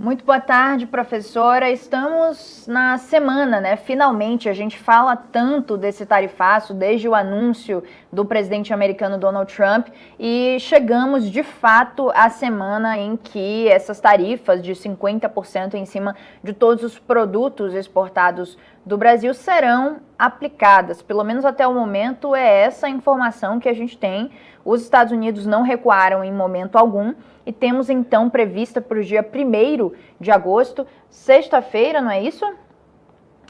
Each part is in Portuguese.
Muito boa tarde, professora. Estamos na semana, né? Finalmente, a gente fala tanto desse tarifaço desde o anúncio do presidente americano Donald Trump e chegamos, de fato, à semana em que essas tarifas de 50% em cima de todos os produtos exportados do Brasil serão aplicadas. Pelo menos até o momento é essa a informação que a gente tem. Os Estados Unidos não recuaram em momento algum e temos então prevista para o dia 1º de agosto, sexta-feira, não é isso?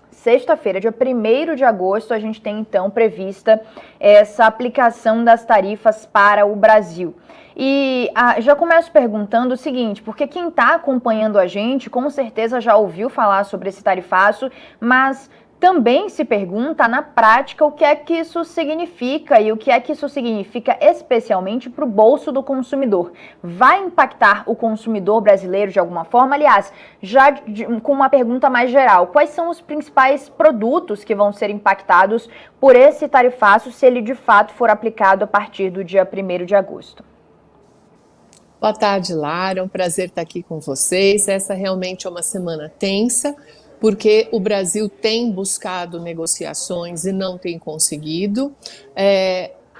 Sexta-feira, dia 1º de agosto, a gente tem então prevista essa aplicação das tarifas para o Brasil. E já começo perguntando o seguinte, porque quem está acompanhando a gente com certeza já ouviu falar sobre esse tarifaço, mas também se pergunta na prática o que é que isso significa e o que é que isso significa especialmente para o bolso do consumidor. Vai impactar o consumidor brasileiro de alguma forma? Aliás, com uma pergunta mais geral, quais são os principais produtos que vão ser impactados por esse tarifaço se ele de fato for aplicado a partir do dia 1º de agosto? Boa tarde, Lara. É um prazer estar aqui com vocês. Essa realmente é uma semana tensa, porque o Brasil tem buscado negociações e não tem conseguido.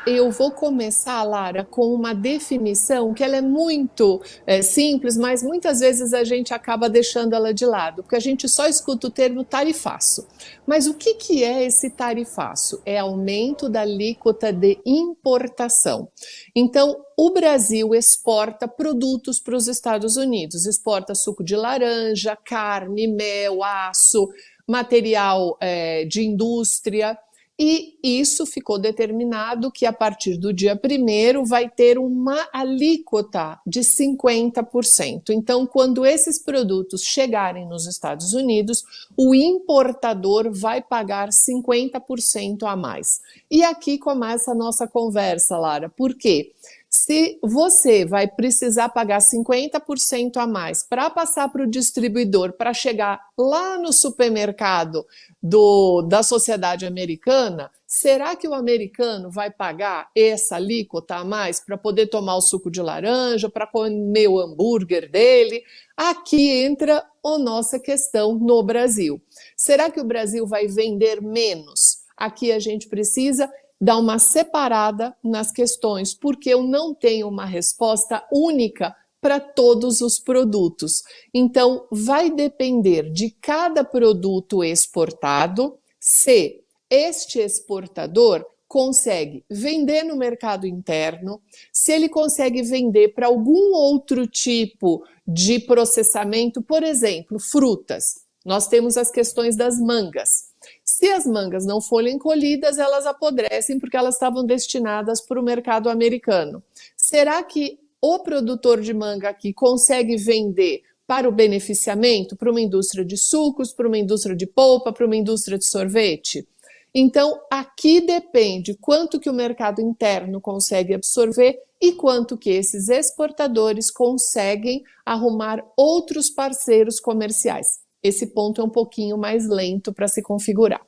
Eu vou começar, Lara, com uma definição que ela é muito simples, mas muitas vezes a gente acaba deixando ela de lado, porque a gente só escuta o termo tarifaço. Mas o que é esse tarifaço? É aumento da alíquota de importação. Então, o Brasil exporta produtos para os Estados Unidos, exporta suco de laranja, carne, mel, aço, material de indústria. E isso ficou determinado que a partir do dia 1º vai ter uma alíquota de 50%. Então, quando esses produtos chegarem nos Estados Unidos, o importador vai pagar 50% a mais. E aqui começa a nossa conversa, Lara. Por quê? Se você vai precisar pagar 50% a mais para passar para o distribuidor, para chegar lá no supermercado da sociedade americana, será que o americano vai pagar essa alíquota a mais para poder tomar o suco de laranja, para comer o hambúrguer dele? Aqui entra a nossa questão no Brasil. Será que o Brasil vai vender menos? Aqui a gente precisa dar uma separada nas questões, porque eu não tenho uma resposta única para todos os produtos. Então, vai depender de cada produto exportado, se este exportador consegue vender no mercado interno, se ele consegue vender para algum outro tipo de processamento, por exemplo, frutas. Nós temos as questões das mangas. Se as mangas não forem colhidas, elas apodrecem porque elas estavam destinadas para o mercado americano. Será que o produtor de manga aqui consegue vender para o beneficiamento, para uma indústria de sucos, para uma indústria de polpa, para uma indústria de sorvete? Então, aqui depende quanto que o mercado interno consegue absorver e quanto que esses exportadores conseguem arrumar outros parceiros comerciais. Esse ponto é um pouquinho mais lento para se configurar.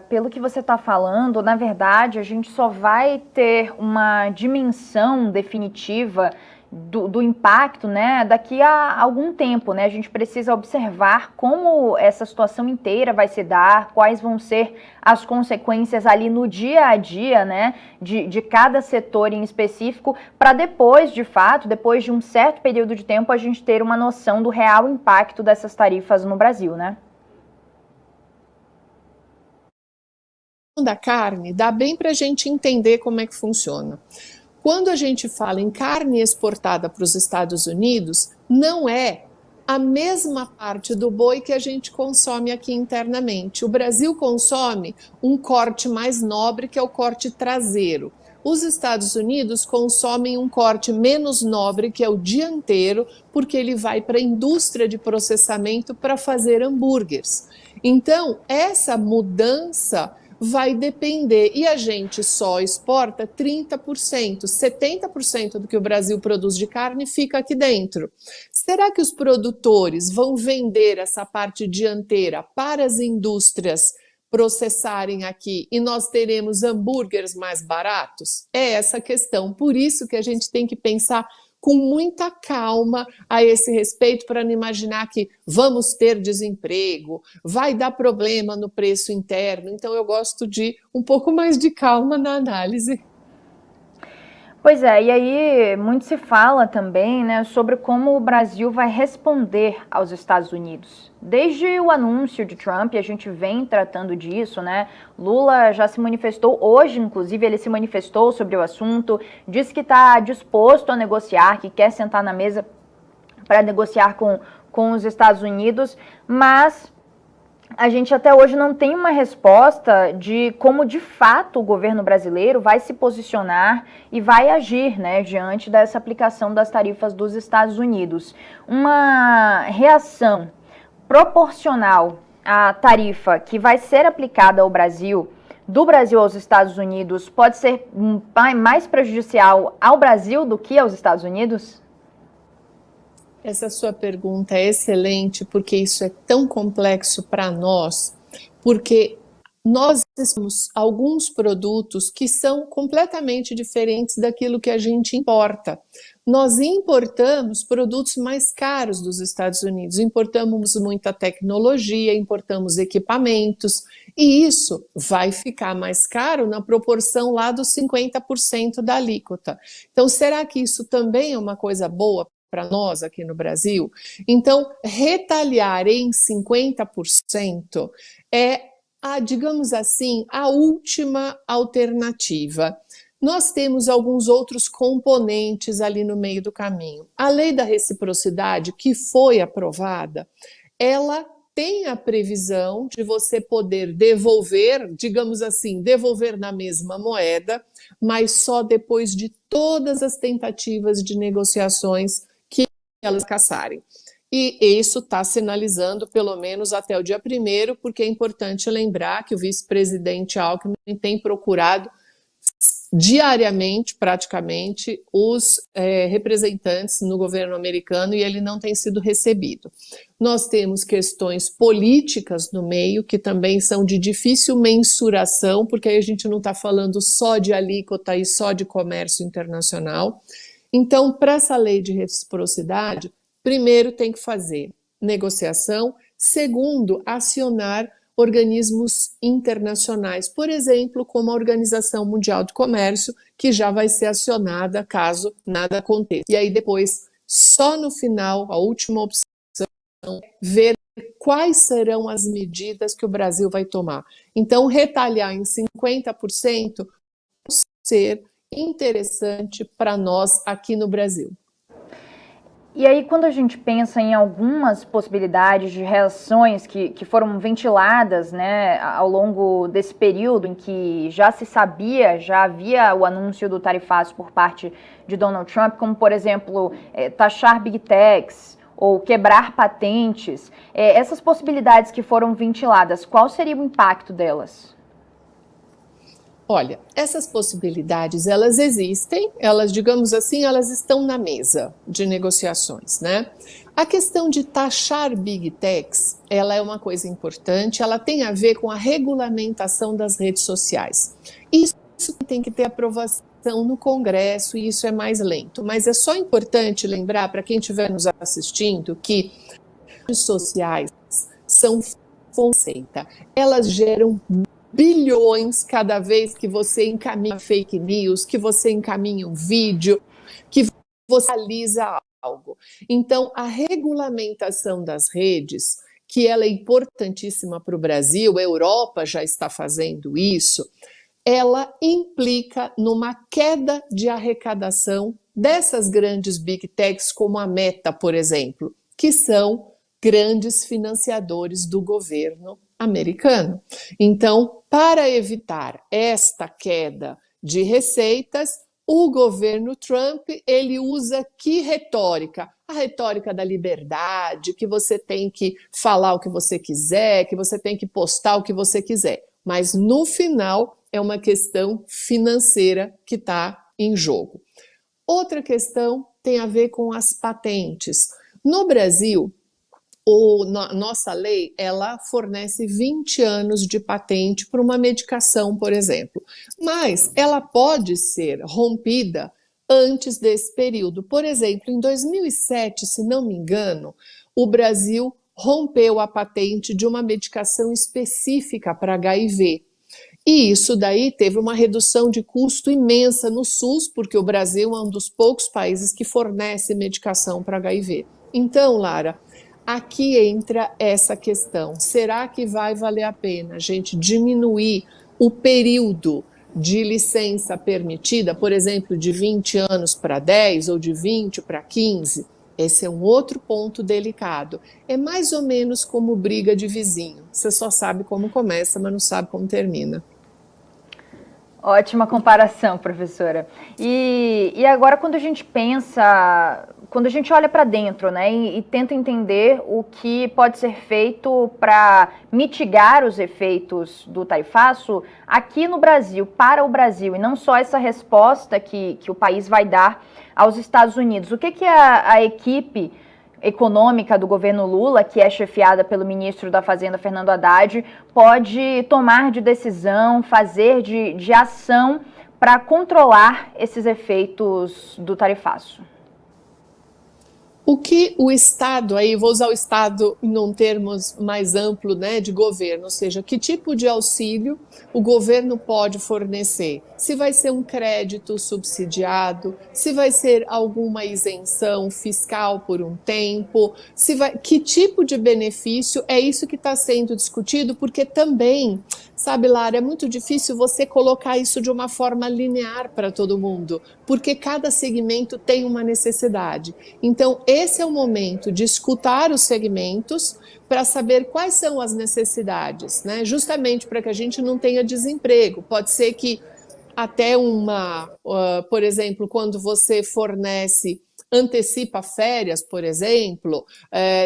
Pelo que você está falando, na verdade, a gente só vai ter uma dimensão definitiva do impacto, né, daqui a algum tempo, né? A gente precisa observar como essa situação inteira vai se dar, quais vão ser as consequências ali no dia a dia, né, de cada setor em específico, para depois, de fato, depois de um certo período de tempo, a gente ter uma noção do real impacto dessas tarifas no Brasil, né? Da carne, dá bem para a gente entender como é que funciona. Quando a gente fala em carne exportada para os Estados Unidos, não é a mesma parte do boi que a gente consome aqui internamente. O Brasil consome um corte mais nobre, que é o corte traseiro. Os Estados Unidos consomem um corte menos nobre, que é o dianteiro, porque ele vai para a indústria de processamento para fazer hambúrgueres. Então, essa mudança vai depender, e a gente só exporta 30%, 70% do que o Brasil produz de carne fica aqui dentro. Será que os produtores vão vender essa parte dianteira para as indústrias processarem aqui e nós teremos hambúrgueres mais baratos? É essa a questão, por isso que a gente tem que pensar com muita calma a esse respeito, para não imaginar que vamos ter desemprego, vai dar problema no preço interno. Então, eu gosto de um pouco mais de calma na análise. Pois é, e aí muito se fala também, né, sobre como o Brasil vai responder aos Estados Unidos. Desde o anúncio de Trump, a gente vem tratando disso, né? Lula já se manifestou hoje, inclusive, ele se manifestou sobre o assunto, disse que está disposto a negociar, que quer sentar na mesa para negociar com os Estados Unidos, mas a gente até hoje não tem uma resposta de como de fato o governo brasileiro vai se posicionar e vai agir, né, diante dessa aplicação das tarifas dos Estados Unidos. Uma reação proporcional à tarifa que vai ser aplicada ao Brasil, do Brasil aos Estados Unidos, pode ser mais prejudicial ao Brasil do que aos Estados Unidos? Essa sua pergunta é excelente, porque isso é tão complexo para nós, porque nós temos alguns produtos que são completamente diferentes daquilo que a gente importa. Nós importamos produtos mais caros dos Estados Unidos, importamos muita tecnologia, importamos equipamentos, e isso vai ficar mais caro na proporção lá dos 50% da alíquota. Então, será que isso também é uma coisa boa para nós aqui no Brasil? Então, retaliar em 50% é, digamos assim, a última alternativa. Nós temos alguns outros componentes ali no meio do caminho. A lei da reciprocidade, que foi aprovada, ela tem a previsão de você poder devolver, digamos assim, devolver na mesma moeda, mas só depois de todas as tentativas de negociações que elas caçarem. E isso está sinalizando pelo menos até o dia 1º, porque é importante lembrar que o vice-presidente Alckmin tem procurado diariamente, praticamente, os representantes no governo americano, e ele não tem sido recebido. Nós temos questões políticas no meio, que também são de difícil mensuração, porque aí a gente não está falando só de alíquota e só de comércio internacional. Então, para essa lei de reciprocidade, primeiro tem que fazer negociação, segundo, acionar organismos internacionais, por exemplo, como a Organização Mundial do Comércio, que já vai ser acionada caso nada aconteça. E aí depois, só no final, a última opção, ver quais serão as medidas que o Brasil vai tomar. Então, retaliar em 50% pode ser interessante para nós aqui no Brasil. E aí, quando a gente pensa em algumas possibilidades de reações que foram ventiladas, né, ao longo desse período em que já se sabia, já havia o anúncio do tarifaço por parte de Donald Trump, como, por exemplo, taxar Big Techs ou quebrar patentes, essas possibilidades que foram ventiladas, qual seria o impacto delas? Olha, essas possibilidades, elas existem, elas, digamos assim, elas estão na mesa de negociações, né? A questão de taxar Big Techs, ela é uma coisa importante, ela tem a ver com a regulamentação das redes sociais. Isso tem que ter aprovação no Congresso e isso é mais lento, mas é só importante lembrar para quem estiver nos assistindo que redes sociais são fonseca, elas geram bilhões cada vez que você encaminha fake news, que você encaminha um vídeo, que você realiza algo. Então, a regulamentação das redes, que ela é importantíssima para o Brasil, a Europa já está fazendo isso, ela implica numa queda de arrecadação dessas grandes Big Techs, como a Meta, por exemplo, que são grandes financiadores do governo americano. Então, para evitar esta queda de receitas, o governo Trump, ele usa que retórica? A retórica da liberdade, que você tem que falar o que você quiser, que você tem que postar o que você quiser. Mas, no final, é uma questão financeira que está em jogo. Outra questão tem a ver com as patentes. No Brasil, nossa lei, ela fornece 20 anos de patente para uma medicação, por exemplo, mas ela pode ser rompida antes desse período. Por exemplo, em 2007, se não me engano, o Brasil rompeu a patente de uma medicação específica para HIV. E isso daí teve uma redução de custo imensa no SUS, porque o Brasil é um dos poucos países que fornece medicação para HIV. Então, Lara, aqui entra essa questão. Será que vai valer a pena a gente diminuir o período de licença permitida, por exemplo, de 20 anos para 10 ou de 20 para 15? Esse é um outro ponto delicado. É mais ou menos como briga de vizinho. Você só sabe como começa, mas não sabe como termina. Ótima comparação, professora. E agora, quando a gente pensa, quando a gente olha para dentro, né, e tenta entender o que pode ser feito para mitigar os efeitos do tarifaço aqui no Brasil, para o Brasil, e não só essa resposta que o país vai dar aos Estados Unidos. O que a equipe econômica do governo Lula, que é chefiada pelo ministro da Fazenda, Fernando Haddad, pode tomar de decisão, fazer de ação para controlar esses efeitos do tarifaço? O que o Estado, aí vou usar o Estado em termos mais amplo, né, de governo, ou seja, que tipo de auxílio o governo pode fornecer? Se vai ser um crédito subsidiado, se vai ser alguma isenção fiscal por um tempo, que tipo de benefício? É isso que está sendo discutido, porque também, sabe, Lara, é muito difícil você colocar isso de uma forma linear para todo mundo, porque cada segmento tem uma necessidade. Então, esse é o momento de escutar os segmentos para saber quais são as necessidades, né? Justamente para que a gente não tenha desemprego. Pode ser que até por exemplo, quando você antecipa férias, por exemplo,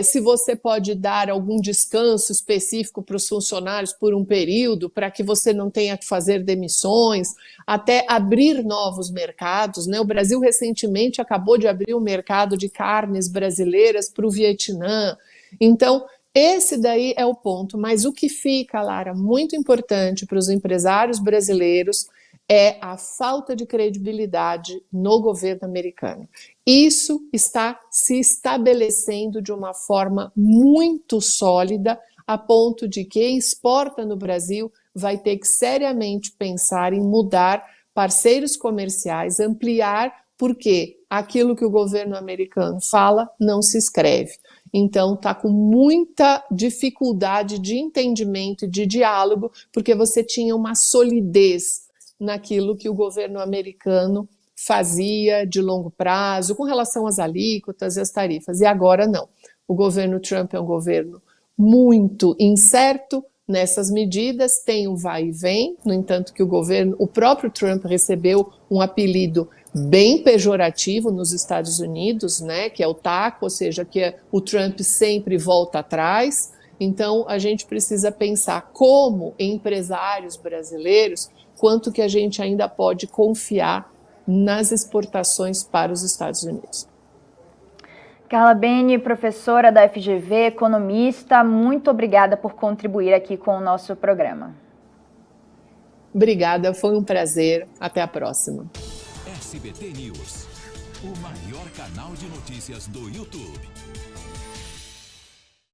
se você pode dar algum descanso específico para os funcionários por um período, para que você não tenha que fazer demissões, até abrir novos mercados, né? O Brasil recentemente acabou de abrir o mercado de carnes brasileiras para o Vietnã. Então, esse daí é o ponto, mas o que fica, Lara, muito importante para os empresários brasileiros é a falta de credibilidade no governo americano. Isso está se estabelecendo de uma forma muito sólida, a ponto de quem exporta no Brasil vai ter que seriamente pensar em mudar parceiros comerciais, ampliar, porque aquilo que o governo americano fala não se escreve. Então, está com muita dificuldade de entendimento e de diálogo, porque você tinha uma solidez naquilo que o governo americano fazia de longo prazo, com relação às alíquotas e às tarifas. E agora não. O governo Trump é um governo muito incerto nessas medidas, tem o vai e vem, no entanto que o próprio Trump recebeu um apelido bem pejorativo nos Estados Unidos, né, que é o taco, ou seja, que o Trump sempre volta atrás. Então, a gente precisa pensar como empresários brasileiros, quanto que a gente ainda pode confiar nas exportações para os Estados Unidos. Carla Beni, professora da FGV, economista, muito obrigada por contribuir aqui com o nosso programa. Obrigada, foi um prazer. Até a próxima. SBT News, o maior canal de notícias do YouTube.